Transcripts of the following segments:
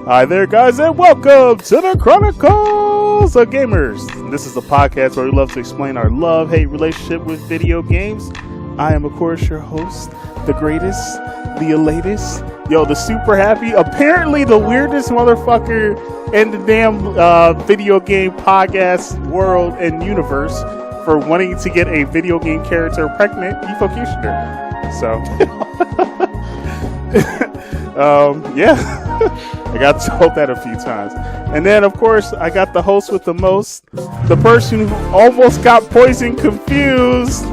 Hi there, guys, and welcome to the Chronicles of Gamers. This is a podcast where we love to explain our love-hate relationship with video games. I am, of course, your host, the greatest, the latest, the super happy, apparently the weirdest motherfucker in the damn video game podcast world and universe for wanting to get a video game character pregnant, Efocutioner. So, yeah. I got told that a few times. And then, of course, I got the host with the most, the person who almost got poison confused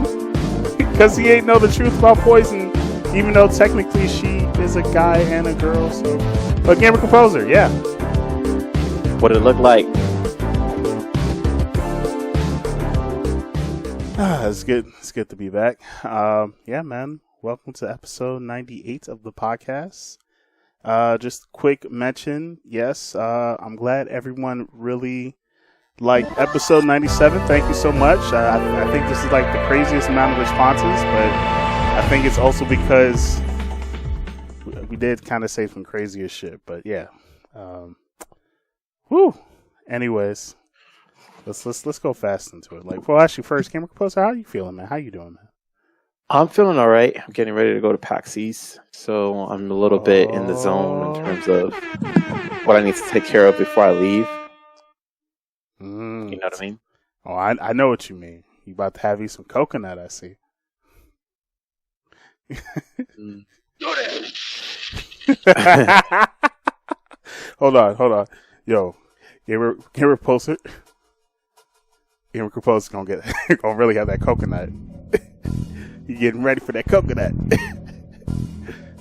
because he ain't know the truth about poison, even though technically she is a guy and a girl. So, but Gamer Composer, yeah. What did it look like? It's good. It's good to be back. Yeah, man. Welcome to episode 98 of the podcast. Just quick mention, yes, I'm glad everyone really liked episode 97. Thank you so much. I think this is like the craziest amount of responses, but I think it's also because we did kind of say some craziest shit, but yeah. Anyways, let's go fast into it. Like, well, actually, first, Gamer Composer, how are you feeling, man? How you doing, man? I'm feeling all right. I'm getting ready to go to PAX East, so I'm a little bit in the zone in terms of what I need to take care of before I leave. You know what I mean? Oh, I know what you mean. You about to have you some coconut, I see. Hold on. Yo, Gamer Composer gonna really have that coconut. You getting ready for that coconut.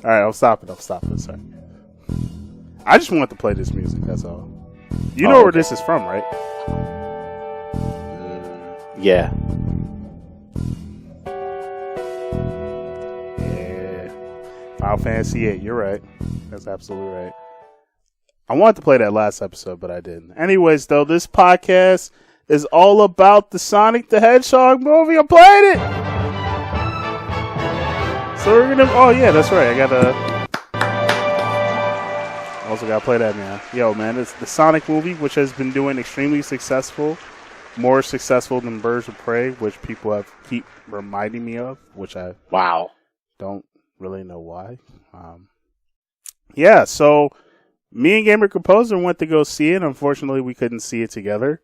All right, I'm stopping. Sorry. I just wanted to play this music, that's all. You know where this is from, right? Yeah. Yeah. Final Fantasy VIII, you're right. That's absolutely right. I wanted to play that last episode, but I didn't. Anyways, though, this podcast is all about the Sonic the Hedgehog movie. I'm playing it! So we're gonna. Oh yeah, that's right. I also gotta play that, man. Yo, man, it's the Sonic movie, which has been doing extremely successful, more successful than Birds of Prey, which people keep reminding me of, which I don't really know why. Yeah, so me and Gamer Composer went to go see it. Unfortunately, we couldn't see it together.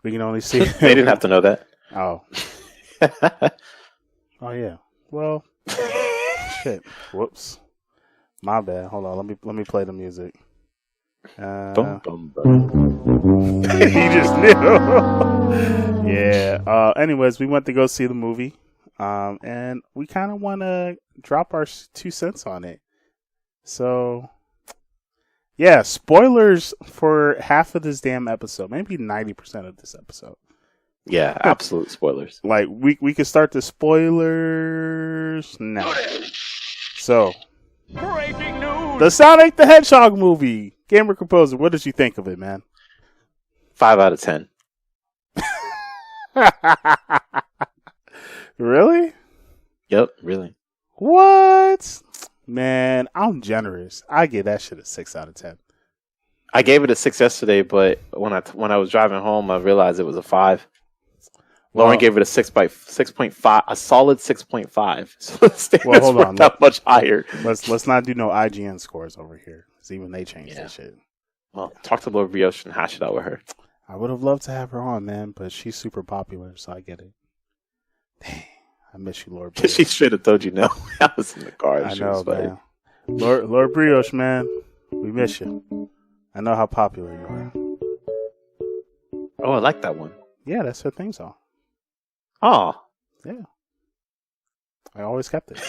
We can only see it. They didn't have to know that. Oh. Oh yeah. Well. Shit. Whoops. My bad. Hold on. Let me play the music. He just knew. Yeah. Anyways, we went to go see the movie. And we kind of want to drop our 2 cents on it. So, yeah, spoilers for half of this damn episode. Maybe 90% of this episode. Yeah, absolute spoilers. Like, we could start the spoilers now. So, breaking news! The Sonic the Hedgehog movie. Gamer Composer, what did you think of it, man? 5 out of 10. Really? Yep, really. What? Man, I'm generous. I give that shit a 6 out of 10. I gave it a 6 yesterday, but when I was driving home, I realized it was a 5. Lauren gave it a 6.5, a solid 6.5. So the standards weren't that much higher. Let's not do no IGN scores over here, because even they changed that shit. Well, talk to Lord Brioche and hash it out with her. I would have loved to have her on, man, but she's super popular, so I get it. Dang, I miss you, Lord Brioche. She should have told you no. I was in the car. I know, man. Lord Brioche, man, we miss you. I know how popular you are. Oh, I like that one. Yeah, that's her theme song. Oh. Yeah. I always kept it.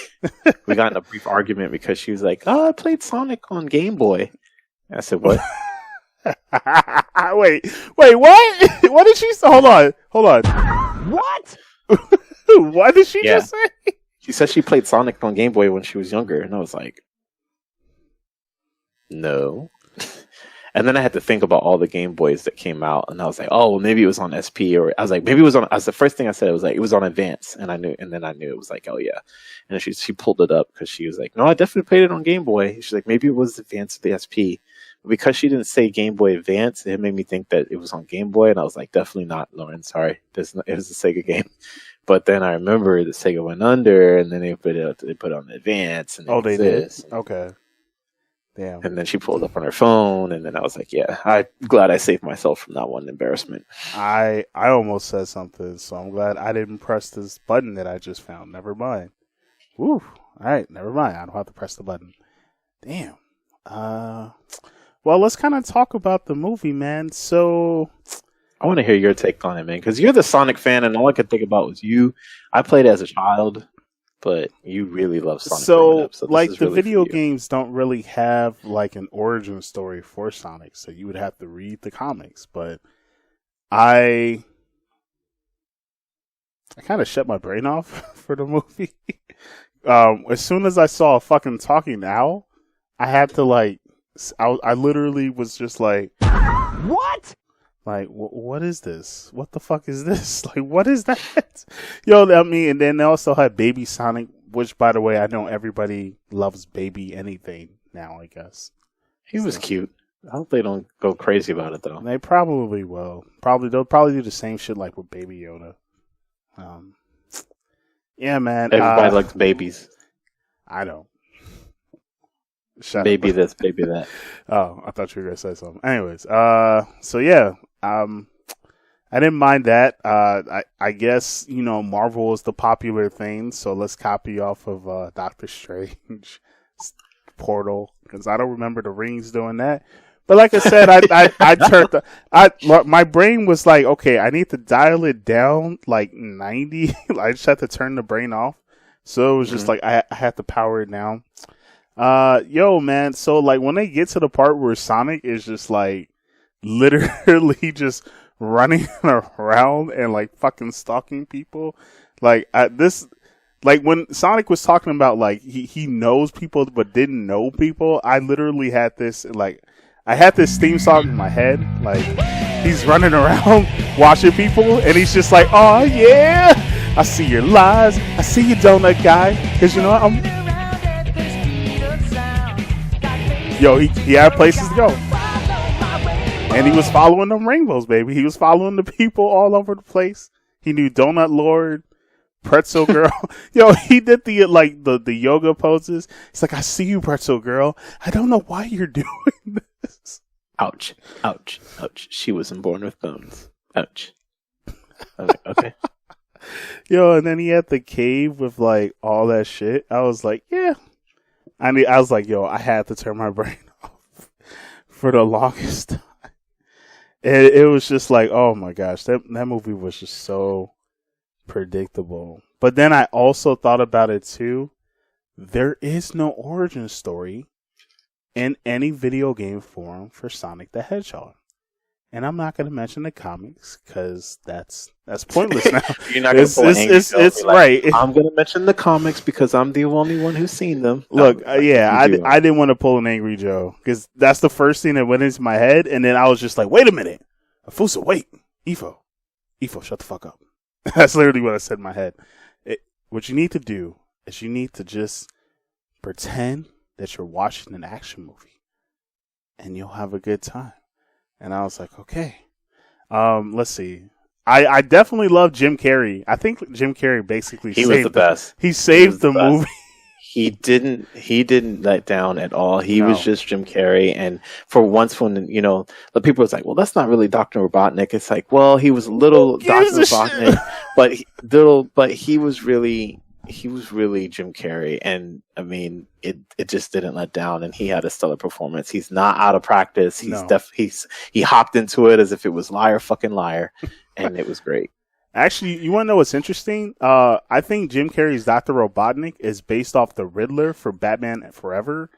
We got in a brief argument because she was like, I played Sonic on Game Boy. I said, what? Wait, what? What did she say? Hold on. What? What did she just say? She said she played Sonic on Game Boy when she was younger. And I was like, no. And then I had to think about all the Game Boys that came out, and I was like, oh, well, maybe it was on SP, or I was like, maybe it was on. As the first thing I said, it was like it was on Advance, and then I knew it was like, oh yeah. And then she pulled it up because she was like, no, I definitely played it on Game Boy. She's like, maybe it was Advance of the SP, but because she didn't say Game Boy Advance, it made me think that it was on Game Boy, and I was like, definitely not, Lauren. Sorry, it was a Sega game. But then I remember the Sega went under, and then they put it on Advance, and they did. Okay. Damn. And then she pulled up on her phone, and then I was like, yeah, I'm glad I saved myself from that one embarrassment. I almost said something, so I'm glad I didn't press this button that I just found. Never mind. Woo. All right, never mind. I don't have to press the button. Damn. Well, let's kind of talk about the movie, man. So I want to hear your take on it, man, because you're the Sonic fan, and all I could think about was you. I played as a child. But you really love Sonic. So like the video games don't really have like an origin story for Sonic, so you would have to read the comics. But I kind of shut my brain off for the movie. As soon as I saw a fucking talking owl, I had to like, I literally was just like, what? Like, what is this? What the fuck is this? Like, what is that? Yo, I mean, and then they also had Baby Sonic, which, by the way, I know everybody loves Baby anything now, I guess. He was cute. I hope they don't go crazy about it, though. They probably will. They'll probably do the same shit like with Baby Yoda. Yeah, man. Everybody likes babies. I don't. Baby this, baby that. Oh, I thought you were going to say something. Anyways, so yeah. I didn't mind that. I guess, Marvel is the popular thing, so let's copy off of Doctor Strange Portal, because I don't remember the rings doing that. But like I said, I turned my brain was like, okay, I need to dial it down like 90. I just had to turn the brain off. So it was just like I had to power it down. Yo, man, so like when they get to the part where Sonic is just like literally just running around and like fucking stalking people, like like when Sonic was talking about like he knows people but didn't know people, I literally had this like I had this theme song in my head, like he's running around watching people and he's just like, oh yeah, I see your lies, I see you, donut guy, because you know what, he had places to go. And he was following them rainbows, baby. He was following the people all over the place. He knew Donut Lord, Pretzel Girl. Yo, he did the yoga poses. He's like, I see you, Pretzel Girl. I don't know why you're doing this. Ouch. Ouch. Ouch. She wasn't born with bones. Ouch. I was like, okay. Yo, and then he had the cave with like all that shit. I was like, yeah. I was like, yo, I had to turn my brain off for the longest time. It was just like, oh my gosh, that movie was just so predictable. But then I also thought about it too. There is no origin story in any video game form for Sonic the Hedgehog. And I'm not going to mention the comics because that's pointless now. You're not going to pull it's like, right. I'm going to mention the comics because I'm the only one who's seen them. Look, I didn't want to pull an Angry Joe because that's the first thing that went into my head, and then I was just like, wait a minute, Afusa, wait, Efo, shut the fuck up. That's literally what I said in my head. What you need to do is you need to just pretend that you're watching an action movie, and you'll have a good time. And I was like, okay. Let's see. I definitely love Jim Carrey. I think Jim Carrey basically was the best. He saved the movie. He didn't let down at all. He was just Jim Carrey. And for once when, the people was like, well, that's not really Dr. Robotnik. It's like, well, he was a little Dr. Robotnik, but he was really Jim Carrey, and I mean, it just didn't let down, and he had a stellar performance. He's not out of practice. He hopped into it as if it was liar, fucking liar, and it was great. Actually, you want to know what's interesting? I think Jim Carrey's Dr. Robotnik is based off the Riddler for Batman Forever,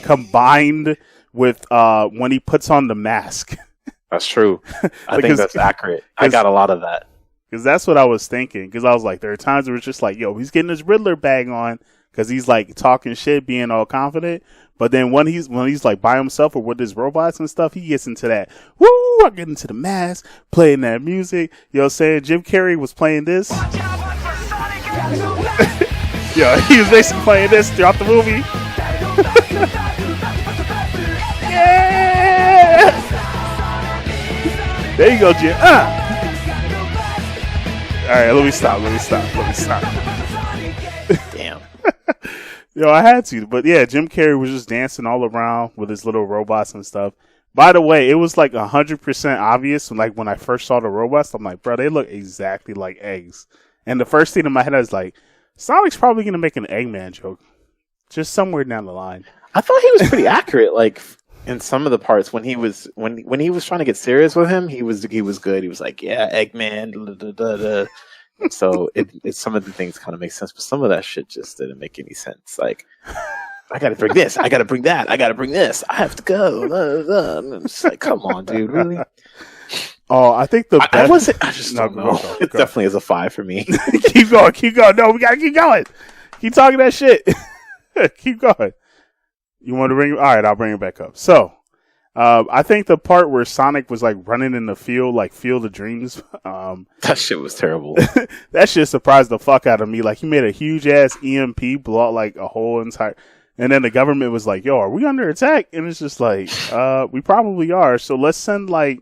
combined with when he puts on the mask. That's true. I think that's accurate. I got a lot of that. Because that's what I was thinking. Because I was like, there are times where it's just like, yo, he's getting his Riddler bag on because he's like talking shit, being all confident. But then when he's like by himself or with his robots and stuff, he gets into that. Woo! I get into the mask, playing that music. You know what I'm saying? Jim Carrey was playing this. Yo, he was basically playing this throughout the movie. Yeah! There you go, Jim. All right, let me stop. Damn. Yo, I had to. But yeah, Jim Carrey was just dancing all around with his little robots and stuff. By the way, it was like 100% obvious. Like when I first saw the robots, I'm like, bro, they look exactly like eggs. And the first thing in my head is like, Sonic's probably going to make an Eggman joke. Just somewhere down the line. I thought he was pretty accurate. Like in some of the parts when he was trying to get serious with him, he was good. He was like, yeah, Eggman. Da, da, da, da. So some of the things kind of make sense, but some of that shit just didn't make any sense. Like, I got to bring this. I got to bring that. I got to bring this. I have to go. I'm just like, come on, dude. Really? Oh, I think the best... I just don't know. It definitely is a 5 for me. Keep going. No, we got to keep going. Keep talking that shit. Keep going. You want to bring it? All right, I'll bring it back up. So, I think the part where Sonic was like running in the field, like Field of Dreams. That shit was terrible. That shit surprised the fuck out of me. Like, he made a huge ass EMP blow out like a whole entire... And then the government was like, yo, are we under attack? And it's just like, we probably are. So let's send like,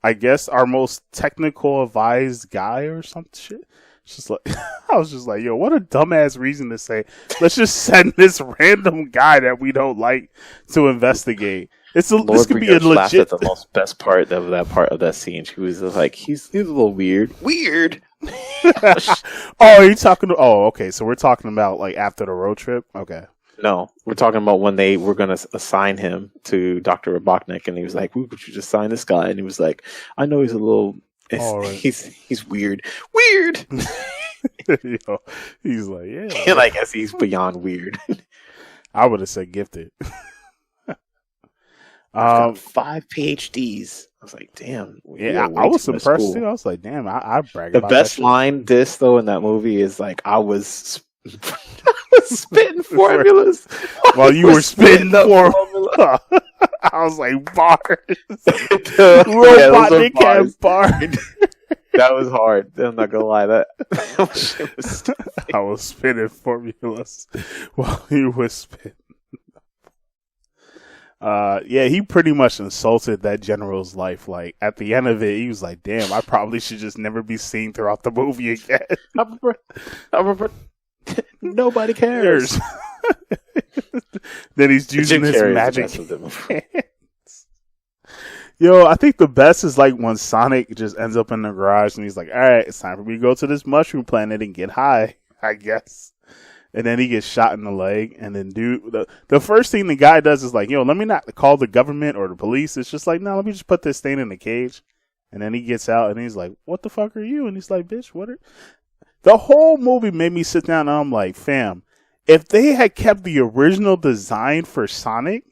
I guess our most technical advised guy or some shit. It's just like, I was just like, yo, what a dumbass reason to say, let's just send this random guy that we don't like to investigate. This could be a legit. That's the most best part of that scene. She was like, he's a little weird. Weird. Okay. So we're talking about like after the road trip. Okay. No, we're talking about when they were going to assign him to Dr. Robotnik, and he was like, "Would you just sign this guy?" And he was like, "I know he's a little, he's weird, weird." Yo, he's like, yeah, and I guess he's beyond weird. I would have said gifted. I've got 5 PhDs. I was like, damn. Yeah, I was impressed too. I was like, damn, I brag. The best line though in that movie is like, I was spitting formulas while you were spitting formula. I was like, bars. Robotnik had bars. That was hard. I'm not gonna lie. That shit was I was spitting formulas while you were spitting. Yeah, he pretty much insulted that general's life. Like, at the end of it, he was like, damn, I probably should just never be seen throughout the movie again. Nobody cares. Then he's using his magic hands. Yo, I think the best is like when Sonic just ends up in the garage and he's like, all right, it's time for me to go to this mushroom planet and get high, I guess. And then he gets shot in the leg. And then the first thing the guy does is like, yo, let me not call the government or the police. It's just like, no, let me just put this thing in the cage. And then he gets out and he's like, what the fuck are you? And he's like, bitch, the whole movie made me sit down and I'm like, fam, if they had kept the original design for Sonic,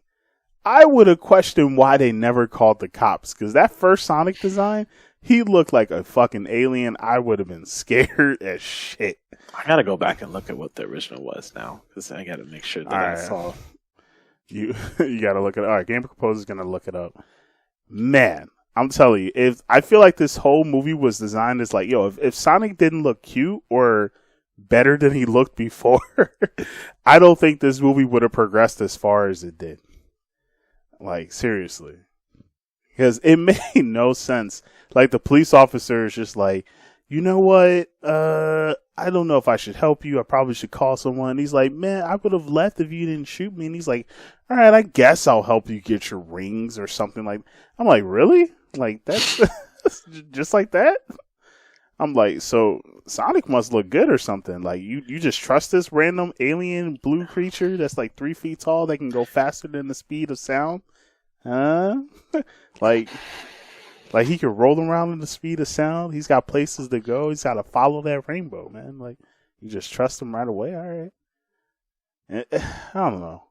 I would have questioned why they never called the cops. Because that first Sonic design, he looked like a fucking alien. I would have been scared as shit. I gotta go back and look at what the original was now. Because I gotta make sure that I saw. You gotta look it up. All right, Gamer Composer's gonna look it up. Man. I'm telling you, I feel like this whole movie was designed as like, yo, if Sonic didn't look cute or better than he looked before, I don't think this movie would have progressed as far as it did. Like, seriously. Because it made no sense. Like, the police officer is just like, you know what? I don't know if I should help you. I probably should call someone. And he's like, man, I would have left if you didn't shoot me. And he's like, all right, I guess I'll help you get your rings or something like. I'm like, really? Like, that's just like that? I'm like, so Sonic must look good or something. Like, you just trust this random alien blue creature that's like 3 feet tall that can go faster than the speed of sound? Huh? like he can roll around in the speed of sound. He's got places to go. He's got to follow that rainbow, man. Like, you just trust him right away. All right. And, I don't know.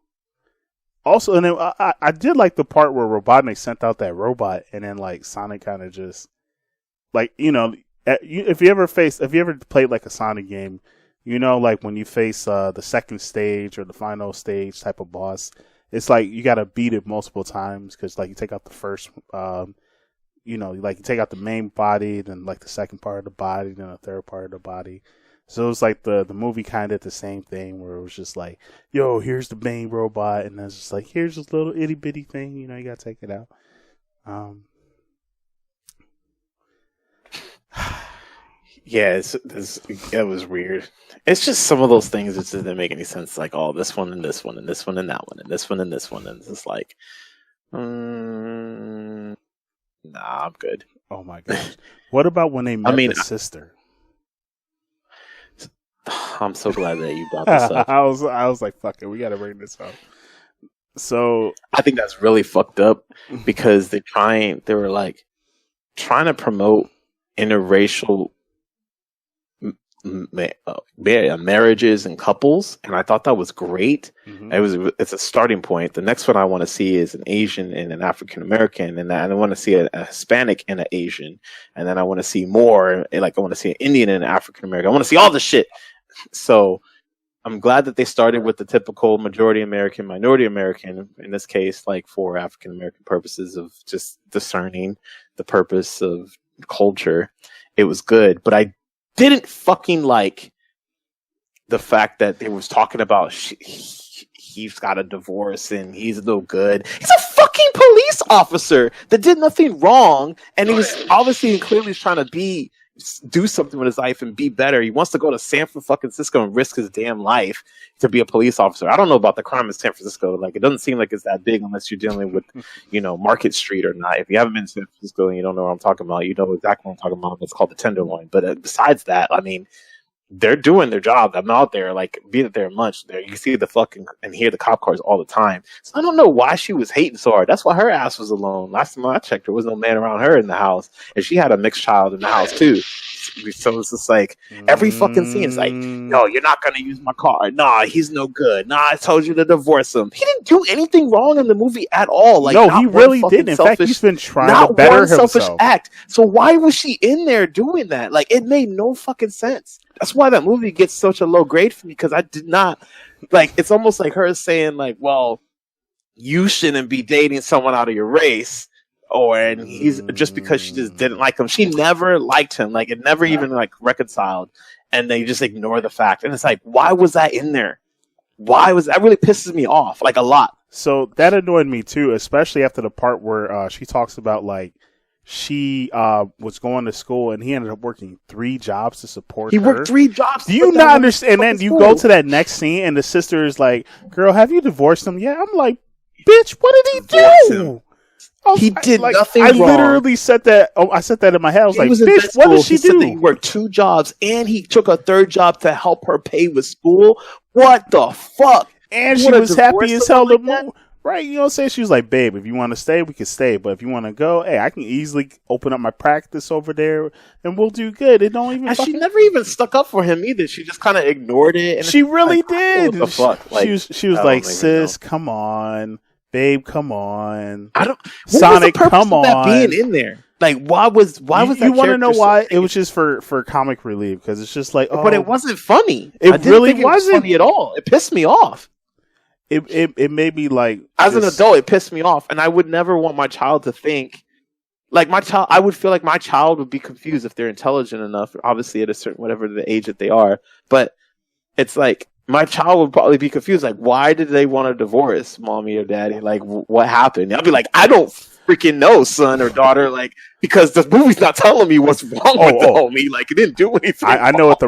Also, and then I did like the part where Robotnik sent out that robot, and then like Sonic kind of just like, you know, if you ever played like a Sonic game, You know, like when you face the second stage or the final stage type of boss, it's like you got to beat it multiple times because like you take out the first, you know, like you take out the main body, then like the second part of the body, then the third part of the body. So it was like the movie kind of did the same thing where it was just like, yo, here's the main robot, and then it's just like, here's this little itty bitty thing, you know, you got to take it out. Yeah, it was weird. It's just some of those things that just didn't make any sense. Like, oh, this one and this one and this one and that one and this one and this one, and it's just like, nah, I'm good. Oh my gosh! What about when they met the sister? I'm so glad that you brought this up. I was like, fuck it, we got to bring this up. So I think that's really fucked up because they were like trying to promote interracial marriages and couples, and I thought that was great. Mm-hmm. It's a starting point. The next one I want to see is an Asian and an African American, and I want to see a Hispanic and an Asian, and then I want to see more. Like I want to see an Indian and an African American. I want to see all this shit. So I'm glad that they started with the typical majority American, minority American. In this case, like for African American purposes of just discerning the purpose of culture, it was good, but I didn't fucking like the fact that they was talking about he's got a divorce and he's no good. He's a fucking police officer that did nothing wrong, and he was obviously and clearly trying to do something with his life and be better. He wants to go to San Francisco and risk his damn life to be a police officer. I don't know about the crime in San Francisco. Like, it doesn't seem like it's that big unless you're dealing with, you know, Market Street or not. If you haven't been to San Francisco and you don't know what I'm talking about, you know exactly what I'm talking about. It's called the Tenderloin. But besides that, I mean, they're doing their job. I'm out there, like, being there much. There, you can see the fucking and hear the cop cars all the time. So I don't know why she was hating so hard. That's why her ass was alone. Last time I checked, there was no man around her in the house, and she had a mixed child in the house too. So it's just like every fucking scene is like, no, you're not gonna use my car. Nah, he's no good. Nah, I told you to divorce him. He didn't do anything wrong in the movie at all. Like, no, he really didn't. In fact, he's been trying to better himself. Selfish act. So why was she in there doing that? Like, it made no fucking sense. That's why that movie gets such a low grade for me, because I did not like. It's almost like her saying like, well, you shouldn't be dating someone out of your race. And he's just because she just didn't like him. She never liked him. Like, it never even like reconciled, and they just ignore the fact. And it's like, why was that in there? Why was that? Really pisses me off, like, a lot. So that annoyed me too, especially after the part where she talks about like she was going to school and he ended up working 3 jobs to support her. He worked 3 jobs. Do you not understand? And then you go to that next scene and the sister is like, "Girl, have you divorced him?" Yeah, I'm like, "Bitch, what did he do?" He did nothing wrong. I literally said that. Oh, I said that in my head. I was like, "Bitch, what did she do?" Said that he worked 2 jobs and he took a 3rd job to help her pay with school. What the fuck? And she was happy as hell to move. Right? You know what I'm saying? She was like, "Babe, if you want to stay, we can stay. But if you want to go, hey, I can easily open up my practice over there and we'll do good." It don't even. And she never even stuck up for him either. She just kind of ignored it. And she really did. What the fuck? Like, she was like, "Sis, come on. Babe, come on." I don't. Sonic, come on. That being in there, like, why was that? You want to know why? It was just for comic relief, because it's just like, but it wasn't funny. It really wasn't funny at all. It pissed me off. It made me like, as an adult, it pissed me off, and I would never want my child to think like my child. I would feel like my child would be confused if they're intelligent enough, obviously at a certain whatever the age that they are. But it's like, my child would probably be confused, like, why did they want a divorce, mommy or daddy? Like, what happened? I'll be like, I don't freaking know, son or daughter, like, because the movie's not telling me what's wrong with the homie. Like, it didn't do anything. I know what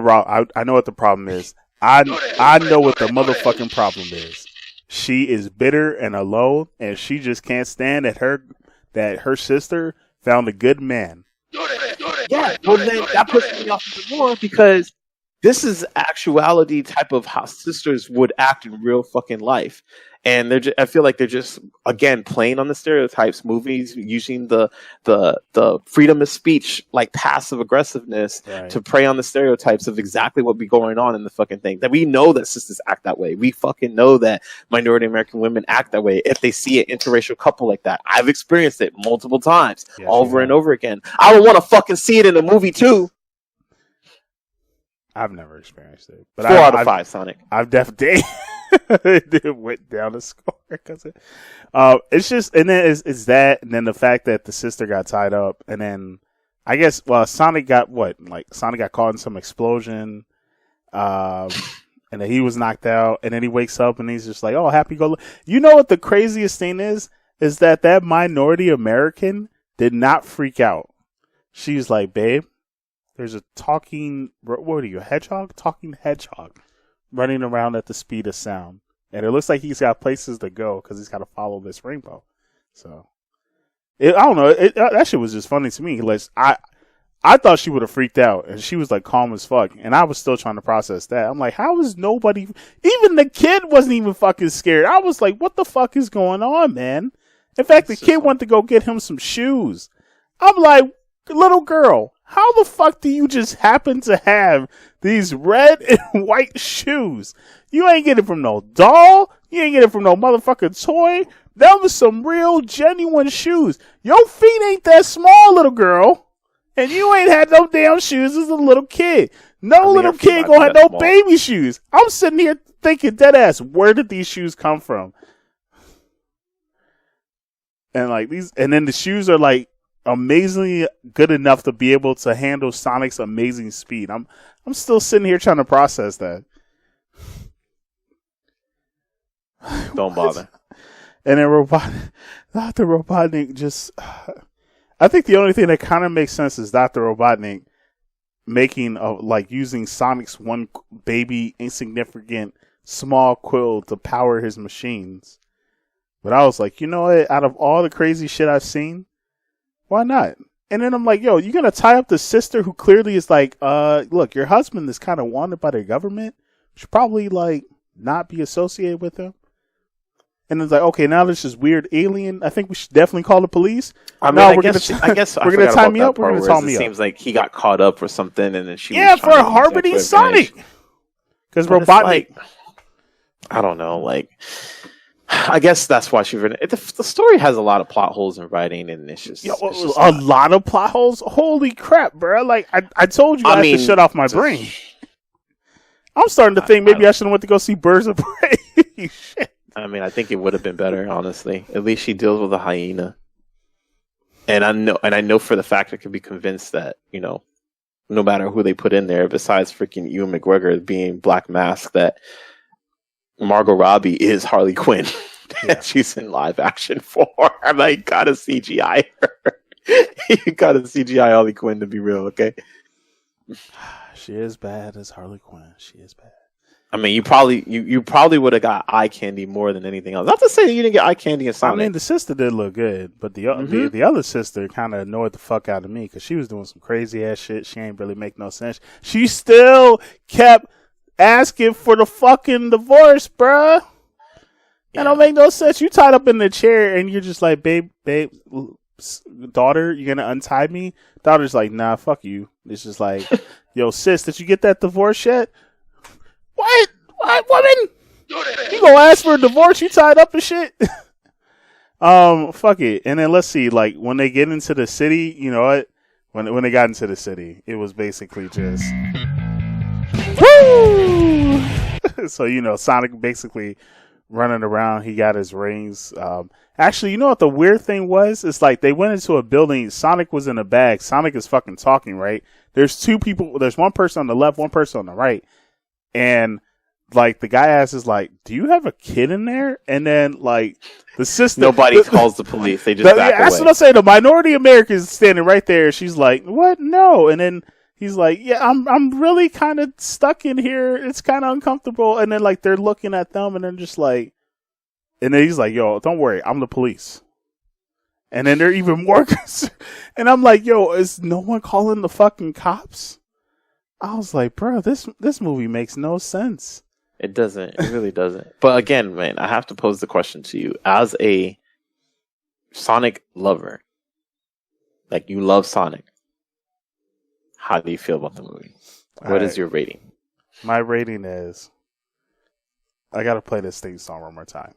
I know what the problem is. I know what the motherfucking problem is. She is bitter and alone, and she just can't stand that her sister found a good man. Yeah, well then that puts me off even more, because this is actuality type of how sisters would act in real fucking life. And I feel like they're just, again, playing on the stereotypes. Movies using the freedom of speech, like passive aggressiveness, right, to prey on the stereotypes of exactly what be going on in the fucking thing. That we know that sisters act that way. We fucking know that minority American women act that way if they see an interracial couple like that. I've experienced it multiple times, over and over again. I would want to fucking see it in a movie too. I've never experienced it. But 4 out of 5, Sonic. I've definitely it went down the score because it's just, and then it's that, and then the fact that the sister got tied up, and then I guess Sonic got Sonic got caught in some explosion, and then he was knocked out, and then he wakes up and he's just like, oh, happy go. You know what the craziest thing is that minority American did not freak out. She's like, babe, there's a talking, what are you, a hedgehog? Talking hedgehog running around at the speed of sound. And it looks like he's got places to go because he's got to follow this rainbow. So, I don't know. That shit was just funny to me. Like, I thought she would have freaked out, and she was like calm as fuck. And I was still trying to process that. I'm like, how is nobody, even the kid wasn't even fucking scared. I was like, what the fuck is going on, man? In fact, the kid went to go get him some shoes. I'm like, little girl, how the fuck do you just happen to have these red and white shoes? You ain't get it from no doll. You ain't get it from no motherfucking toy. That was some real, genuine shoes. Your feet ain't that small, little girl. And you ain't had no damn shoes as a little kid. No little kid gonna have no baby shoes. I'm sitting here thinking, dead ass, where did these shoes come from? And like and then the shoes are like amazingly good enough to be able to handle Sonic's amazing speed. I'm still sitting here trying to process that. Don't bother. And then Dr. Robotnik just, I think the only thing that kind of makes sense is Dr. Robotnik using Sonic's one baby insignificant small quill to power his machines. But I was like, you know what? Out of all the crazy shit I've seen, why not? And then I'm like, yo, you're going to tie up the sister who clearly is like, look, your husband is kind of wanted by the government. You should probably, not be associated with him. And it's like, okay, now there's this weird alien. I think we should definitely call the police. I mean, I guess we're going to tie me up. We're going to tie me up. It seems like he got caught up or something, and then she for harboring Sonic. Because Robotnik. I don't know, I guess that's why she written it. The story has a lot of plot holes in writing, and it's just a lot of plot holes. Holy crap, bro! I told you I had to shut off my brain. I'm starting to think maybe I should have went to go see Birds of Prey. Shit. I mean, I think it would have been better, honestly. At least she deals with a hyena, and I know for the fact I can be convinced that no matter who they put in there, besides freaking Ewan McGregor being Black Mask, that Margot Robbie is Harley Quinn. Yeah. She's in live action form. You gotta CGI her. You gotta CGI Harley Quinn to be real, okay? She is bad as Harley Quinn. She is bad. I mean, you probably would have got eye candy more than anything else. Not to say you didn't get eye candy in Sonic. I mean, the sister did look good, but the other sister kind of annoyed the fuck out of me because she was doing some crazy ass shit. She ain't really make no sense. She still kept asking for the fucking divorce, bruh. That don't make no sense. You tied up in the chair and you're just like, babe, daughter, you're gonna untie me? Daughter's like, nah, fuck you. It's just like, yo, sis, did you get that divorce yet? What woman? You gonna ask for a divorce? You tied up and shit? Fuck it. And then let's see, when they get into the city, you know what? When they got into the city, it was basically just woo! So, Sonic basically running around. He got his rings. Actually, you know what the weird thing was? It's like they went into a building. Sonic was in a bag. Sonic is fucking talking, right? There's two people. There's one person on the left, one person on the right. And, the guy asks do you have a kid in there? And then, the sister... Nobody calls the police. They just back away. That's what I'm saying. The minority American is standing right there. She's like, what? No. And then he's like, yeah, I'm really kind of stuck in here. It's kind of uncomfortable. And then, they're looking at them and then just and then he's like, yo, don't worry. I'm the police. And then they're even more concerned. And I'm like, yo, is no one calling the fucking cops? I was like, bro, this movie makes no sense. It doesn't. It really doesn't. But again, man, I have to pose the question to you. As a Sonic lover, you love Sonic, how do you feel about the movie? What is your rating? My rating is, I gotta play this theme song one more time.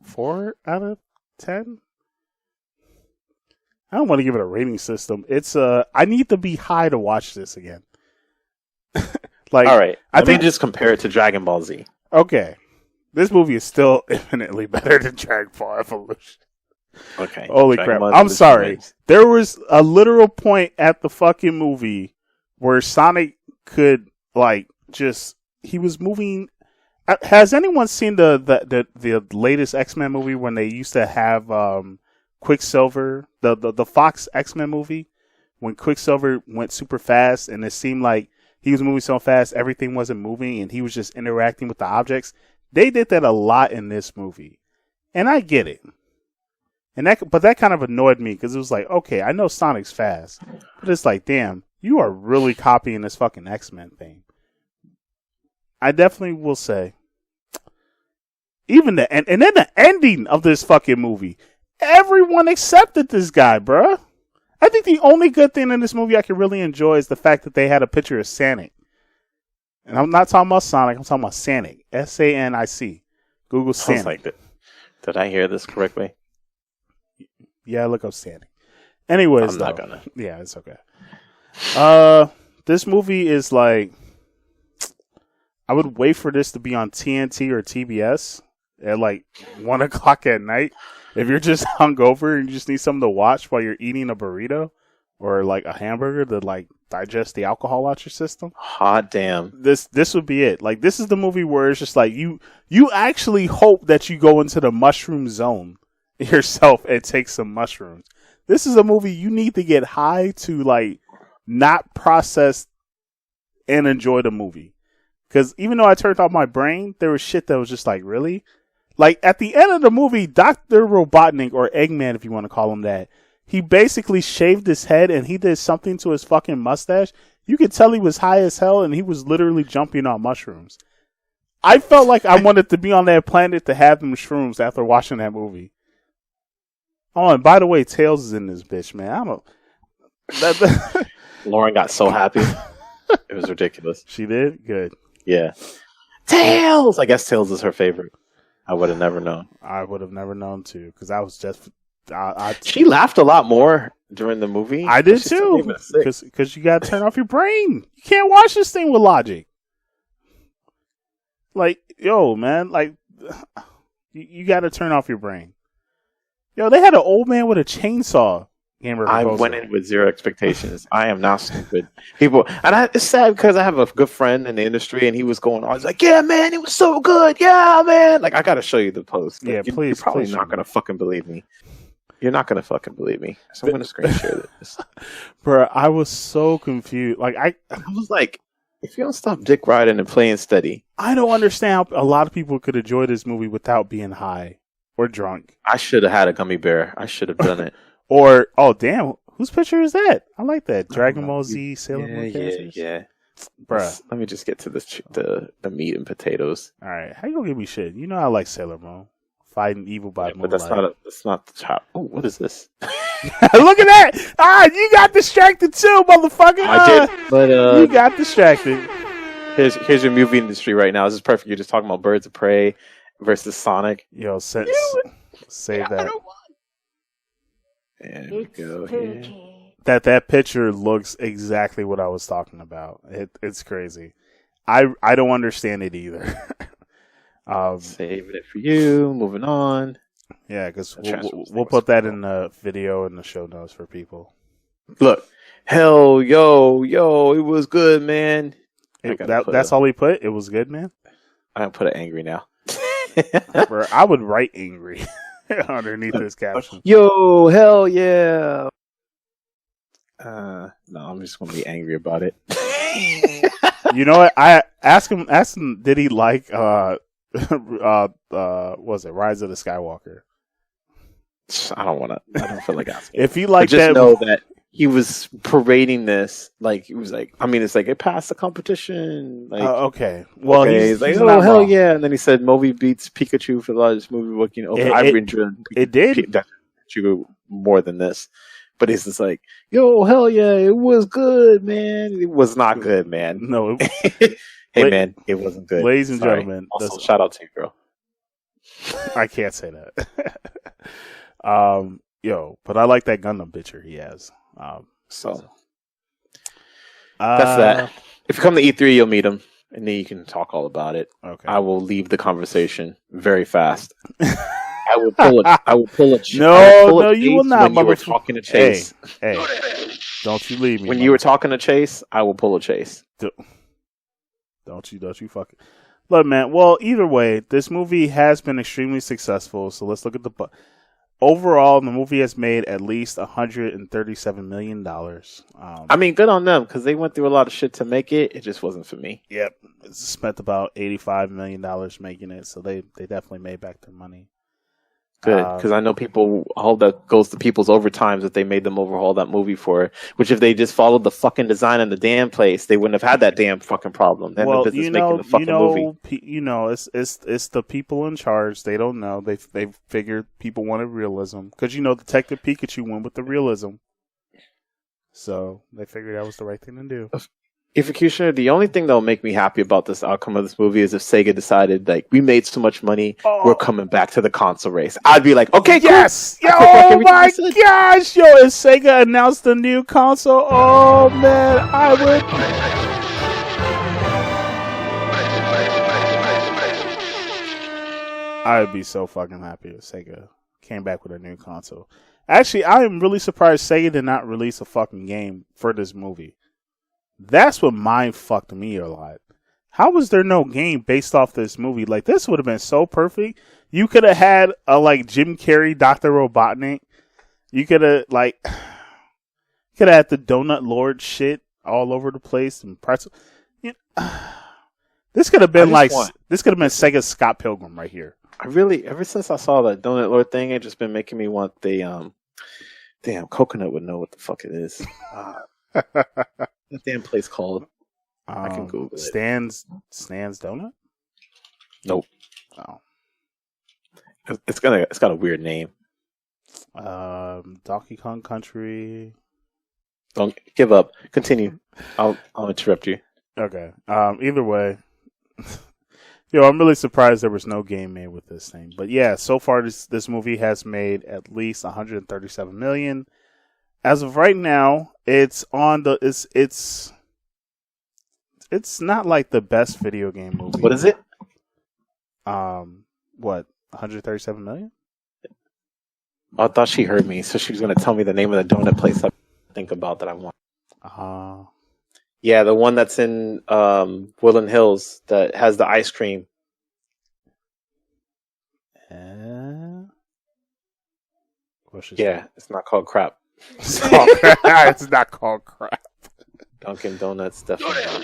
four out of 10. I don't want to give it a rating system. It's I need to be high to watch this again. Like, all right, I think just compare it to Dragon Ball Z. Okay, this movie is still infinitely better than Dragon Ball Evolution. Okay, holy crap! I'm sorry. There was a literal point at the fucking movie where Sonic could he was moving. Has anyone seen the latest X-Men movie when they used to have Quicksilver, the Fox X-Men movie, when Quicksilver went super fast and it seemed like he was moving so fast everything wasn't moving and he was just interacting with the objects? They did that a lot in this movie, and I get it. But that kind of annoyed me because it was like, okay, I know Sonic's fast, but it's like, damn, you are really copying this fucking X-Men thing. I definitely will say, even and then the ending of this fucking movie, everyone accepted this guy, bruh. I think the only good thing in this movie I can really enjoy is the fact that they had a picture of Sonic. And I'm not talking about Sonic, I'm talking about Sanic. Sanic. Google Sanic. Did I hear this correctly? Yeah, look up Sanic. Anyways, I'm not gonna. Yeah, it's okay. This movie is like, I would wait for this to be on TNT or TBS at like 1 o'clock at night. If you're just hungover and you just need something to watch while you're eating a burrito or like a hamburger to like digest the alcohol out your system. Hot damn. This would be it. Like, this is the movie where it's just like you actually hope that you go into the mushroom zone yourself and take some mushrooms. This is a movie you need to get high to like not process and enjoy the movie. Because even though I turned off my brain, there was shit that was just like, really? Like, at the end of the movie, Dr. Robotnik, or Eggman if you want to call him that, he basically shaved his head and he did something to his fucking mustache. You could tell he was high as hell and he was literally jumping on mushrooms. I felt like I wanted to be on that planet to have them shrooms after watching that movie. Oh, and by the way, Tails is in this bitch, man. Lauren got so happy. It was ridiculous. She did? Good. Yeah. Tails! I guess Tails is her favorite. I would have never known. I would have never known, too, because I was just... She laughed a lot more during the movie. I did, too, because you got to turn off your brain. You can't watch this thing with logic. Like, yo, man, like, you got to turn off your brain. Yo, they had an old man with a chainsaw. I went in with zero expectations. I am not stupid. People, and it's sad because I have a good friend in the industry, and he was going on. He's like, "Yeah, man, it was so good. Yeah, man." Like, I gotta show you the post. Like, yeah, please. You're probably please not gonna fucking believe me. You're not gonna fucking believe me. So I'm gonna screen share this. Bro, I was so confused. Like, I was like, if you don't stop dick riding and playing steady, I don't understand how a lot of people could enjoy this movie without being high or drunk. I should have had a gummy bear. I should have done it. Or, oh, damn, whose picture is that? I like that. Dragon Ball Z, Sailor Moon characters. Yeah. Bruh. Let me just get to the meat and potatoes. All right. How you gonna give me shit? You know I like Sailor Moon. Fighting evil by moonlight. But that's not the chop. Oh, what is this? Look at that! Ah, you got distracted too, motherfucker! I did, but you got distracted. Here's your movie industry right now. This is perfect. You're just talking about Birds of Prey versus Sonic. Yo, save that. There we go. Here. That picture looks exactly what I was talking about. It's crazy. I don't understand it either. Saving it for you. Moving on. Yeah, because we'll put that in the video and the show notes for people. Look, hell, yo, it was good, man. That's all we put? It was good, man? I don't put it angry now. Bro, I would write angry underneath this caption. Yo, hell yeah. No, I'm just going to be angry about it. You know what? I asked him, did he like, what was it, Rise of the Skywalker? I don't feel like asking. If he liked that, know that he was parading this, like, he was like, I mean, it's like, it passed the competition. Like, okay. Well, okay. He's like, oh, hell yeah. And then he said, Moby beats Pikachu for the largest movie booking. Okay, I've enjoyed it did Pikachu more than this. But he's just like, yo, hell yeah, it was good, man. It was not good, man. No. Hey, man, it wasn't good. Ladies and gentlemen. Also, shout out to you, girl. I can't say that. But I like that Gundam picture he has. That's that. If you come to E3, you'll meet him, and then you can talk all about it. Okay. I will leave the conversation very fast. I will pull a No, you will not. When you were talking to Chase. Hey, don't you leave me. When you were talking to Chase, I will pull a Chase. Don't you fucking look, man. Well, either way, this movie has been extremely successful. So let's look at the overall. The movie has made at least $137 million. I mean, good on them because they went through a lot of shit to make it. It just wasn't for me. Yep, spent about $85 million making it, so they definitely made back their money. Good, because I know all that goes to people's overtimes that they made them overhaul that movie for. Which, if they just followed the fucking design in the damn place, they wouldn't have had that damn fucking problem. They well, making the fucking movie. It's the people in charge. They don't know. They figured people wanted realism because Detective Pikachu went with the realism, so they figured that was the right thing to do. Efocutioner, the only thing that will make me happy about this outcome of this movie is if Sega decided, like, we made so much money, we're coming back to the console race. I'd be like, okay, yes! Cool. Oh my gosh! If Sega announced the new console, oh man, I would... I would be so fucking happy if Sega came back with a new console. Actually, I am really surprised Sega did not release a fucking game for this movie. That's what mind fucked me a lot. How was there no game based off this movie? Like, this would have been so perfect. You could have had a Jim Carrey, Dr. Robotnik. You could have had the Donut Lord shit all over the place and pretzel. This could have been Sega's Scott Pilgrim right here. Ever since I saw that Donut Lord thing, it's just been making me want the damn Coconut would know what the fuck it is. That damn place called. I can Google it. Stan's Donut? Nope. Oh. It's got a weird name. Donkey Kong Country. Don't give up. Continue. I'll interrupt you. Okay. Either way, I'm really surprised there was no game made with this thing. But yeah, so far this movie has made at least $137 million. As of right now, it's not like the best video game movie. What is it? What? 137 million? I thought she heard me, so she was going to tell me the name of the donut place I think about that I want. Yeah, the one that's in Woodland Hills that has the ice cream. Yeah, it's not called crap. It's not called crap. Dunkin' Donuts, definitely not.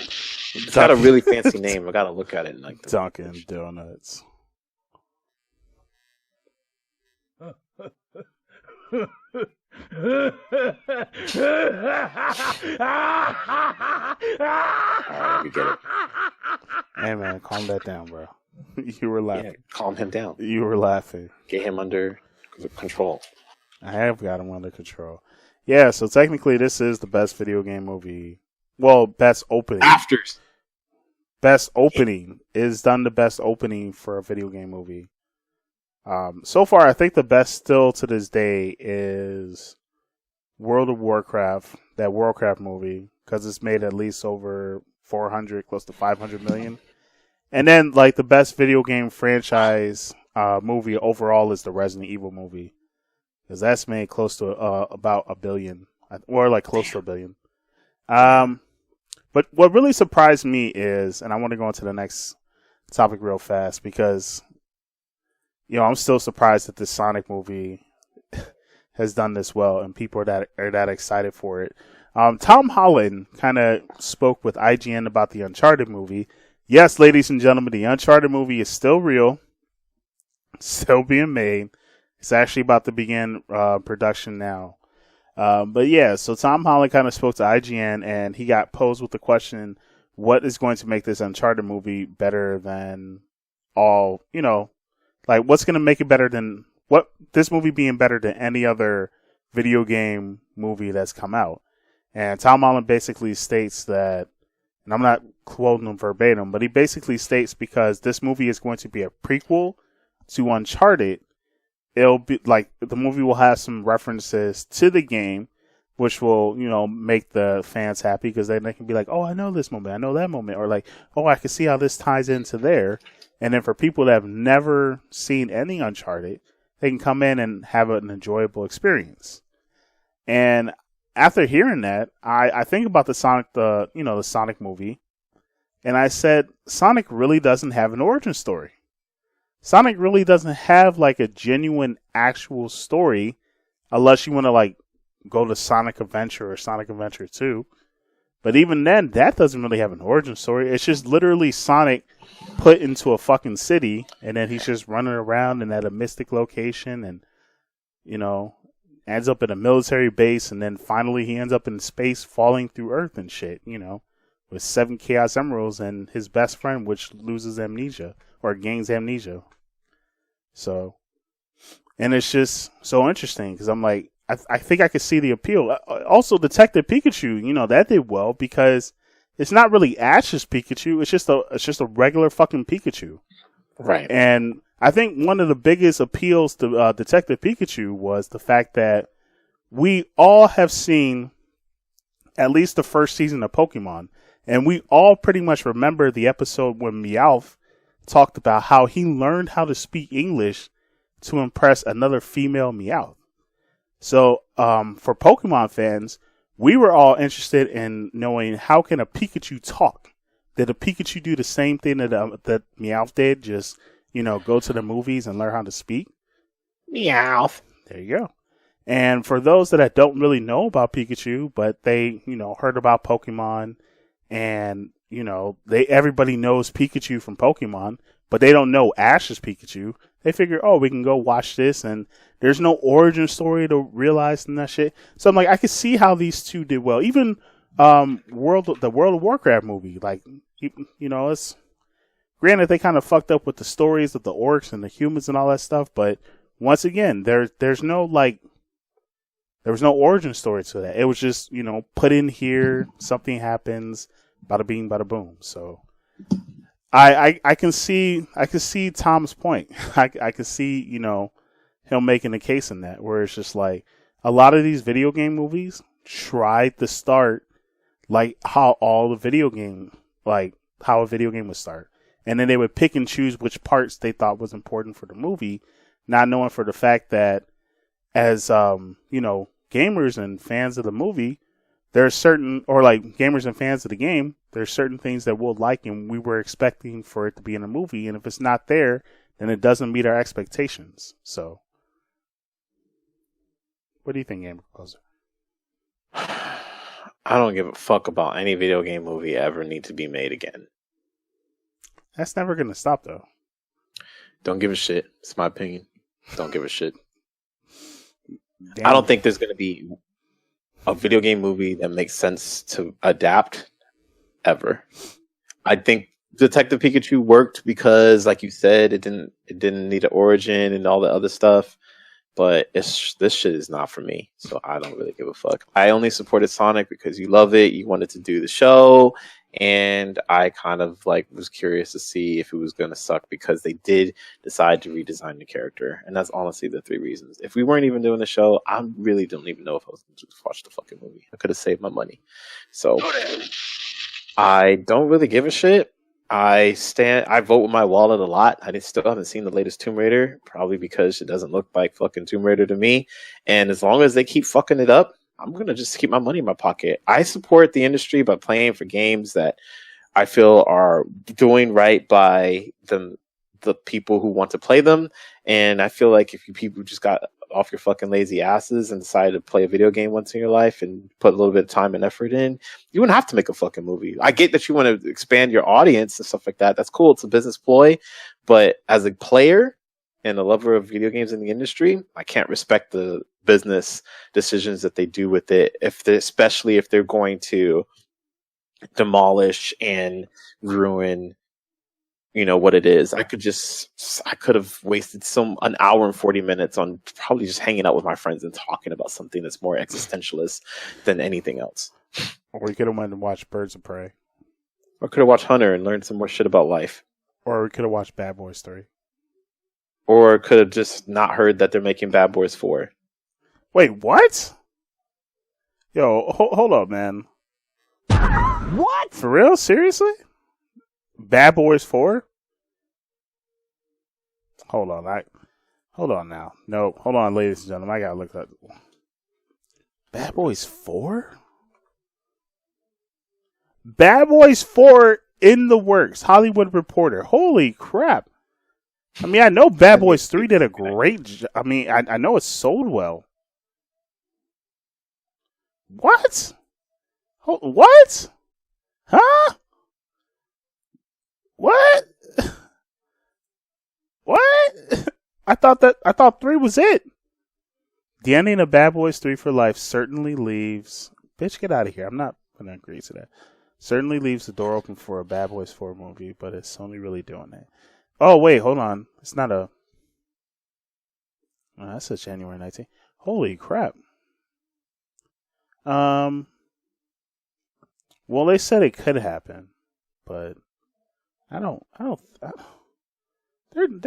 It's got a really fancy name. I gotta look at it. Dunkin' Donuts. Alright, we get it. Hey man, calm that down, bro. You were laughing. Yeah, calm him down. You were laughing. Get him under control. I have got him under control. Yeah, so technically this is the best video game movie. Well, best opening. Afters. Best opening is done the best opening for a video game movie. So far, I think the best still to this day is World of Warcraft, that Warcraft movie, because it's made at least over 400, close to 500 million. And then, like, the best video game franchise movie overall is the Resident Evil movie, because that's made close to about $1 billion, or like close to $1 billion. But what really surprised me is, and I want to go into the next topic real fast, because I'm still surprised that this Sonic movie has done this well and people are that excited for it. Tom Holland kind of spoke with IGN about the Uncharted movie. Yes, ladies and gentlemen, the Uncharted movie is still real, still being made. It's actually about to begin production now. But yeah, so Tom Holland kind of spoke to IGN and he got posed with the question, what is going to make this Uncharted movie better than all, like what's going to make it better than this movie being better than any other video game movie that's come out. And Tom Holland basically states that, and I'm not quoting him verbatim, but he basically states because this movie is going to be a prequel to Uncharted, it'll be like the movie will have some references to the game, which will, make the fans happy because then they can be like, oh, I know this moment, I know that moment, or like, oh, I can see how this ties into there. And then for people that have never seen any Uncharted, they can come in and have an enjoyable experience. And after hearing that, I think about the Sonic movie, and I said, Sonic really doesn't have an origin story. Sonic really doesn't have like a genuine actual story, unless you want to like go to Sonic Adventure or Sonic Adventure 2. But even then, that doesn't really have an origin story. It's just literally Sonic put into a fucking city, and then he's just running around and at a mystic location, and ends up in a military base, and then finally he ends up in space falling through Earth and shit, with 7 Chaos Emeralds and his best friend, which loses amnesia or gains amnesia. So, and it's just so interesting because I'm like, I think I could see the appeal. Also, Detective Pikachu, that did well because it's not really Ash's Pikachu. It's just a regular fucking Pikachu. Right. And I think one of the biggest appeals to Detective Pikachu was the fact that we all have seen at least the first season of Pokemon. And we all pretty much remember the episode when Meowth talked about how he learned how to speak English to impress another female Meowth. So, for Pokemon fans, we were all interested in knowing how can a Pikachu talk? Did a Pikachu do the same thing that Meowth did? Just, go to the movies and learn how to speak? Meowth. There you go. And for those that don't really know about Pikachu, but they, heard about Pokemon and, everybody knows Pikachu from Pokemon, but they don't know Ash's Pikachu. They figure, oh, we can go watch this, and there's no origin story to realize and that shit. So I'm like, I could see how these two did well. Even the World of Warcraft movie, like, it's granted they kind of fucked up with the stories of the orcs and the humans and all that stuff, but once again, there's no origin story to that. It was just, put in here, something happens, bada bing, bada boom. So I can see Tom's point. I can see, him making a case in that, where it's just like a lot of these video game movies tried to start like how a video game would start. And then they would pick and choose which parts they thought was important for the movie, not knowing for the fact that as, gamers and fans of the movie, there are certain, or like gamers and fans of the game, there's certain things that we'll like and we were expecting for it to be in a movie. And if it's not there, then it doesn't meet our expectations. So, what do you think, Gamer Composer? I don't give a fuck about any video game movie ever need to be made again. That's never going to stop, though. Don't give a shit. It's my opinion. Don't give a shit. Damn. I don't think there's going to be a video game movie that makes sense to adapt ever. I think Detective Pikachu worked because, like you said, it didn't need an origin and all the other stuff. But this shit is not for me, so I don't really give a fuck. I only supported Sonic because you love it, you wanted to do the show, and I kind of was curious to see if it was going to suck because they did decide to redesign the character, and that's honestly the 3 reasons. If we weren't even doing the show, I really don't even know if I was going to watch the fucking movie. I could have saved my money. So I don't really give a shit. I vote with my wallet a lot. I still haven't seen the latest Tomb Raider, probably because it doesn't look like fucking Tomb Raider to me. And as long as they keep fucking it up, I'm going to just keep my money in my pocket. I support the industry by playing for games that I feel are doing right by the people who want to play them. And I feel like if you people just got off your fucking lazy asses and decided to play a video game once in your life and put a little bit of time and effort in, you wouldn't have to make a fucking movie. I get that you want to expand your audience and stuff like that. That's cool. It's a business ploy. But as a player and a lover of video games in the industry, I can't respect the business decisions that they do with it, especially if they're going to demolish and ruin what it is. I could have wasted an hour and 40 minutes on probably just hanging out with my friends and talking about something that's more existentialist than anything else. Or we could have went and watched Birds of Prey. Or could have watched Hunter and learned some more shit about life. Or we could have watched Bad Boys 3. Or could have just not heard that they're making Bad Boys 4. Wait, what? Yo, hold up, man. What? For real? Seriously? Bad Boys 4? Hold on now. No, hold on, ladies and gentlemen. I gotta look up. Bad Boys 4? Bad Boys 4 in the works. Hollywood Reporter. Holy crap. I mean, I know Bad Boys 3 did a great job. I mean, I know it sold well. What? What? Huh? What? What? I thought 3 was it. The ending of Bad Boys 3 for Life certainly leaves... Bitch, get out of here. I'm not going to agree to that. Certainly leaves the door open for a Bad Boys 4 movie, but is Sony really doing that? Oh, wait, hold on. It's not a... Oh, that's a January 19th. Holy crap. Well, they said it could happen, but they're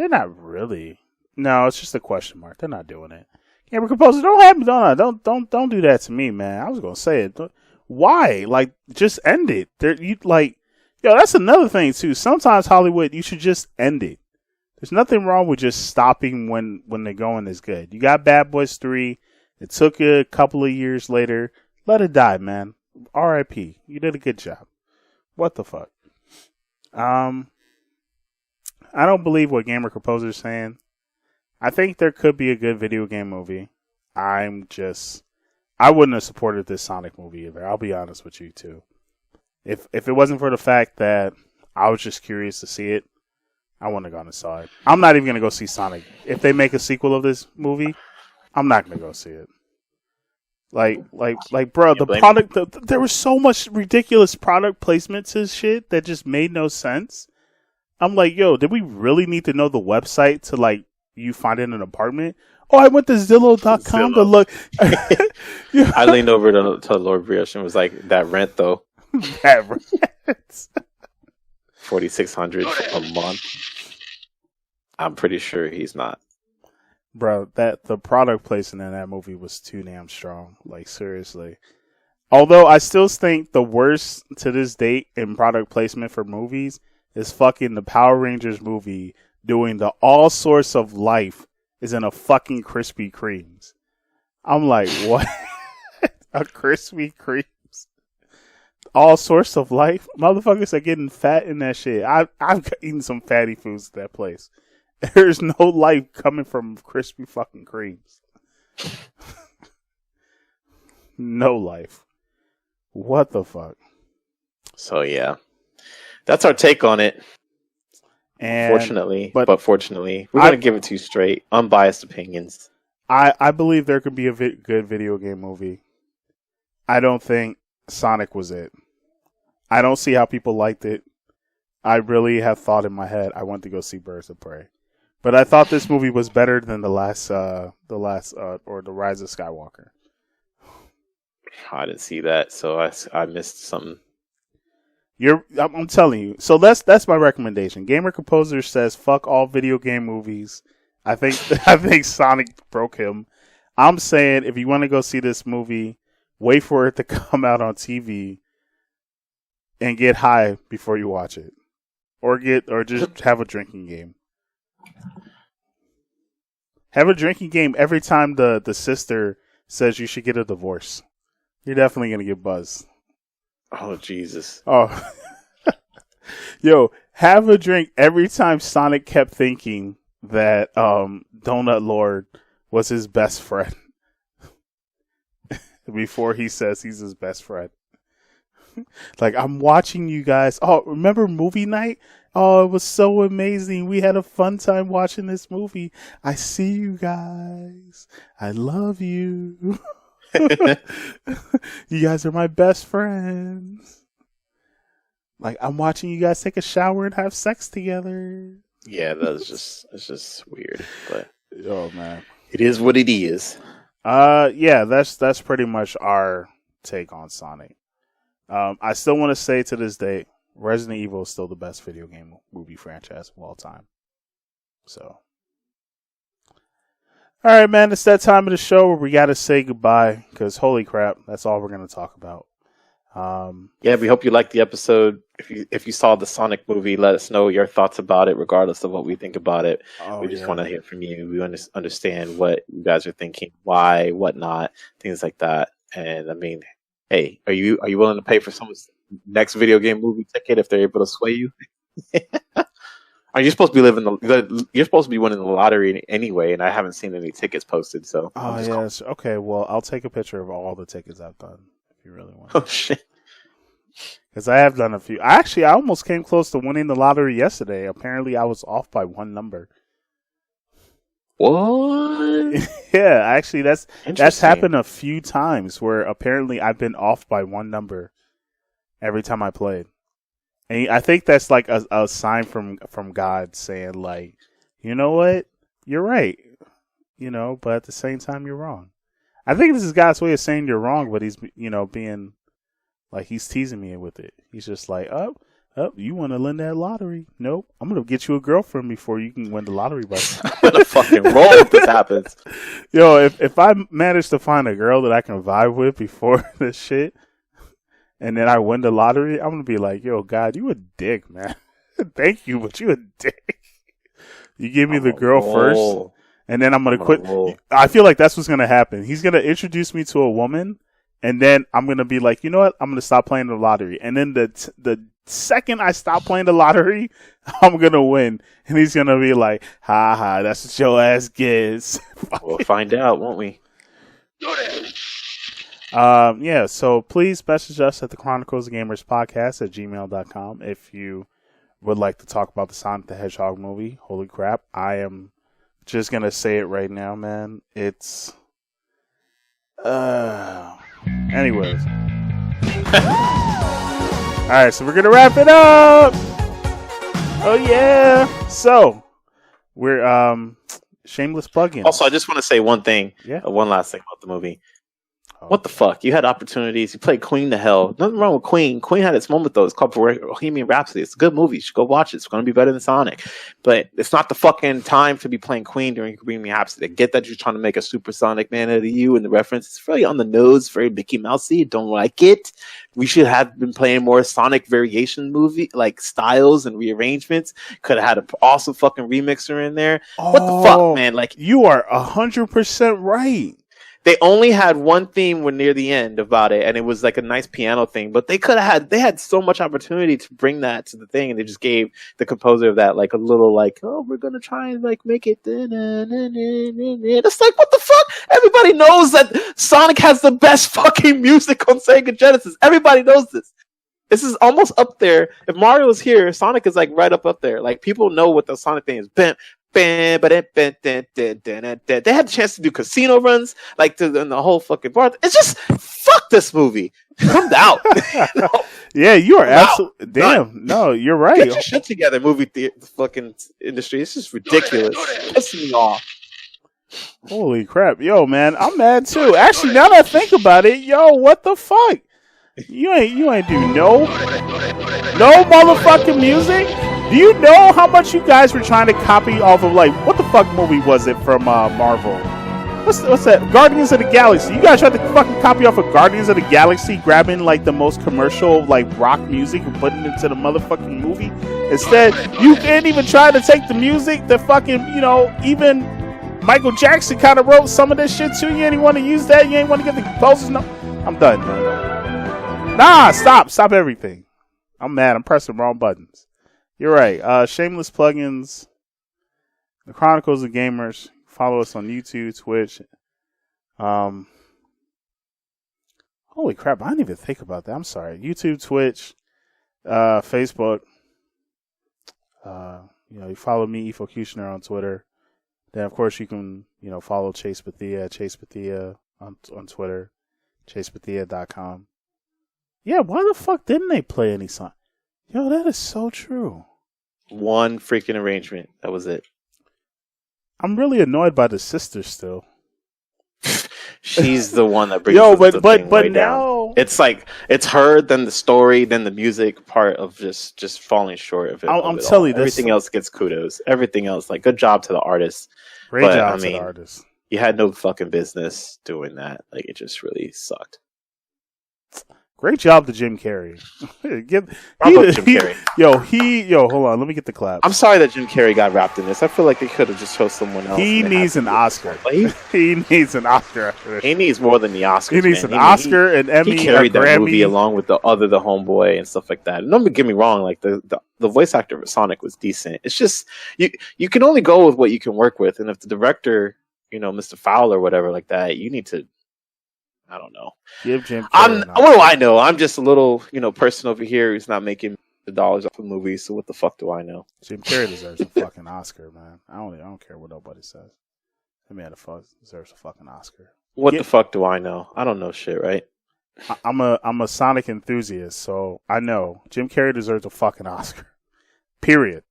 not really. No, it's just a question mark. They're not doing it. Gamer Composer, don't do that to me, man. I was gonna say it. Why? Like, just end it. That's another thing too. Sometimes Hollywood, you should just end it. There's nothing wrong with just stopping when the going is good. You got Bad Boys 3. It took you a couple of years later. Let it die, man. R.I.P. You did a good job. What the fuck? I don't believe what Gamer Composer is saying. I think there could be a good video game movie. I wouldn't have supported this Sonic movie either. I'll be honest with you too. If it wasn't for the fact that I was just curious to see it, I wouldn't have gone and saw it. I'm not even gonna go see Sonic. If they make a sequel of this movie, I'm not gonna go see it. Like, bro, the product, there was so much ridiculous product placement to shit that just made no sense. I'm like, yo, did we really need to know the website to, like, you find in an apartment? Oh, I went to Zillow.com to look. I leaned over to Lord Brioche and was like, that rent, though. That rent. $4,600 a month. I'm pretty sure he's not. Bro, the product placement in that movie was too damn strong. Like, seriously. Although I still think the worst to this date in product placement for movies is fucking the Power Rangers movie doing the All Sorts of Life is in a fucking Krispy Kremes. I'm like, what? A Krispy Kremes? All Sorts of Life? Motherfuckers are getting fat in that shit. I've eaten some fatty foods at that place. There's no life coming from Krispy fucking Kremes. No life. What the fuck? So yeah, that's our take on it. And fortunately, we're gonna give it to you straight, unbiased opinions. I believe there could be a good video game movie. I don't think Sonic was it. I don't see how people liked it. I really have thought in my head I want to go see Birds of Prey. But I thought this movie was better than the Rise of Skywalker. I didn't see that, so I missed something. I'm telling you. So that's my recommendation. Gamer Composer says fuck all video game movies. I think Sonic broke him. I'm saying if you want to go see this movie, wait for it to come out on TV and get high before you watch it, or just have a drinking game. Have a drinking game every time the sister says you should get a divorce. You're definitely going to get buzzed. Oh, Jesus. Oh. Yo, have a drink every time Sonic kept thinking that Donut Lord was his best friend. Before he says he's his best friend. Like, I'm watching you guys. Oh, remember movie night? Oh, it was so amazing. We had a fun time watching this movie. I see you guys. I love you. You guys are my best friends. Like, I'm watching you guys take a shower and have sex together. Yeah, it's just weird. But oh man, it is what it is. Yeah, that's pretty much our take on Sonic. I still want to say to this day, Resident Evil is still the best video game movie franchise of all time. So, all right, man, it's that time of the show where we got to say goodbye because holy crap, that's all we're going to talk about. Yeah, we hope you liked the episode. If you saw the Sonic movie, let us know your thoughts about it, regardless of what we think about it. We just want to hear from you. We understand what you guys are thinking, why, whatnot, things like that. And I mean, hey, are you willing to pay for someone's next video game movie ticket if they're able to sway you? Are you supposed to be you're supposed to be winning the lottery anyway, and I haven't seen any tickets posted. So yes, okay. Well, I'll take a picture of all the tickets I've done if you really want. Oh shit. Because I have done a few. I almost came close to winning the lottery yesterday. Apparently, I was off by one number. What? Yeah, actually, that's happened a few times where apparently I've been off by one number every time I played. And I think that's like a sign from God saying, like, you know what? You're right. You know, but at the same time, you're wrong. I think this is God's way of saying you're wrong, but he's, being... like, he's teasing me with it. He's just like, oh, you want to win that lottery? Nope. I'm going to get you a girlfriend before you can win the lottery. I'm going to fucking roll if this happens. Yo, if I manage to find a girl that I can vibe with before this shit, and then I win the lottery, I'm going to be like, yo, God, you a dick, man. Thank you, but you a dick. You give me the girl first, and then I'm going to quit. I feel like that's what's going to happen. He's going to introduce me to a woman, and then I'm going to be like, you know what? I'm going to stop playing the lottery. And then the second I stop playing the lottery, I'm going to win. And he's going to be like, ha ha, that's what your ass gets. We'll find out, won't we? Yeah, so please message us at the Chronicles of Gamers podcast at gmail.com if you would like to talk about the Sonic the Hedgehog movie. Holy crap. I am just going to say it right now, man. It's... Anyways. Alright, so we're going to wrap it up. Oh, yeah. So, we're, shameless plug-in. Also, I just want to say one thing. Yeah. One last thing about the movie. What the fuck? You had opportunities. You played Queen to hell. Nothing wrong with Queen. Queen had its moment, though. It's called Bohemian Rhapsody. It's a good movie. You should go watch it. It's going to be better than Sonic. But it's not the fucking time to be playing Queen during Bohemian Rhapsody. I get that you're trying to make a supersonic man out of you, and the reference is really on the nose, very Mickey Mousey. Don't like it. We should have been playing more Sonic variation movie, like styles and rearrangements. Could have had an awesome fucking remixer in there. What the fuck, man? Like, you are 100% right. They only had one theme when near the end about it, and it was like a nice piano thing. But they had so much opportunity to bring that to the thing, and they just gave the composer of that like a little like, oh, we're gonna try and like make it. It's like, what the fuck? Everybody knows that Sonic has the best fucking music on Sega Genesis. Everybody knows this. This is almost up there. If Mario was here, Sonic is like right up there. Like, people know what the Sonic thing is. They had the chance to do casino runs, like in the whole fucking bar. It's just, fuck this movie. I'm out. Yeah, you are absolutely damn. No, you're right. Get your shit together, fucking industry. It's just ridiculous. It's pissing me off. Holy crap, yo, man, I'm mad too. Actually, now that I think about it, yo, what the fuck? You ain't do no motherfucking music. Do you know how much you guys were trying to copy off of, like, what the fuck movie was it from Marvel? What's that? Guardians of the Galaxy. You guys tried to fucking copy off of Guardians of the Galaxy, grabbing like the most commercial like rock music and putting it into the motherfucking movie. Instead, you can't even try to take the music that fucking, even Michael Jackson kind of wrote some of this shit too. You ain't want to use that. You ain't want to get the composers. No, I'm done. Nah, stop everything. I'm mad. I'm pressing wrong buttons. You're right. Shameless plugins. The Chronicles of Gamers. Follow us on YouTube, Twitch. Holy crap! I didn't even think about that. I'm sorry. YouTube, Twitch, Facebook. You follow me, Efocutioner, on Twitter. Then, of course, you can follow Chase Bethia on Twitter, chasebethia.com. Yeah, why the fuck didn't they play any song? Yo, that is so true. One freaking arrangement. That was it. I'm really annoyed by the sister still. She's the one that brings but now down. It's like it's her, then the story, then the music part of just falling short of it. I'm telling you, everything else gets kudos. Everything else, like good job to the artist. Great job to the artist. You had no fucking business doing that. Like it just really sucked. Great job to Jim Carrey. Jim Carrey. Hold on. Let me get the clap. I'm sorry that Jim Carrey got wrapped in this. I feel like they could have just chose someone else. He needs an Oscar. He needs an Oscar. He needs more than the Oscars. He needs an Oscar, an Emmy, he carried a Grammy. That movie along with the homeboy and stuff like that. And don't get me wrong, like the voice actor of Sonic was decent. It's just you can only go with what you can work with, and if the director, Mr. Fowl or whatever like that, you need to. I don't know. Give Jim what do I know? I'm just a little, person over here who's not making the dollars off of movies. So what the fuck do I know? Jim Carrey deserves a fucking Oscar, man. I don't care what nobody says. That man deserves a fucking Oscar. What the fuck do I know? I don't know shit, right? I'm a Sonic enthusiast, so I know Jim Carrey deserves a fucking Oscar. Period.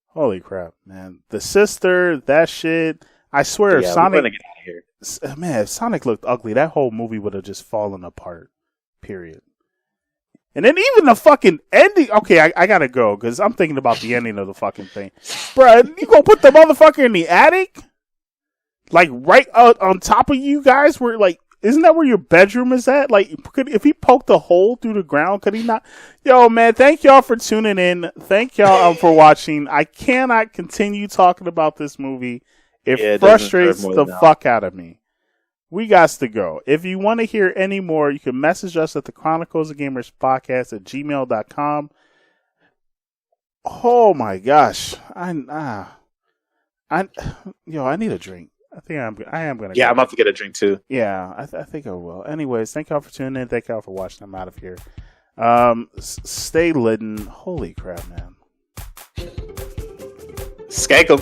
Holy crap, man! The sister, that shit. I swear, if Sonic. We're gonna get out of here. Man, if Sonic looked ugly, that whole movie would have just fallen apart. Period. And then even the fucking ending. Okay, I gotta go because I'm thinking about the ending of the fucking thing. Bruh, you gonna put the motherfucker in the attic? Like right on top of you guys? Where like, isn't that where your bedroom is at? Like, if he poked a hole through the ground, could he not? Yo, man, thank y'all for tuning in. Thank y'all for watching. I cannot continue talking about this movie. It frustrates the fuck out of me. We got to go. If you want to hear any more, you can message us at the Chronicles of Gamers podcast at gmail.com. Oh my gosh. I need a drink. I think I am going to. Yeah, I'm about to get a drink too. Yeah, I think I will. Anyways, thank y'all for tuning in. Thank y'all for watching. I'm out of here. Stay lidden. Holy crap, man. Skank 'em.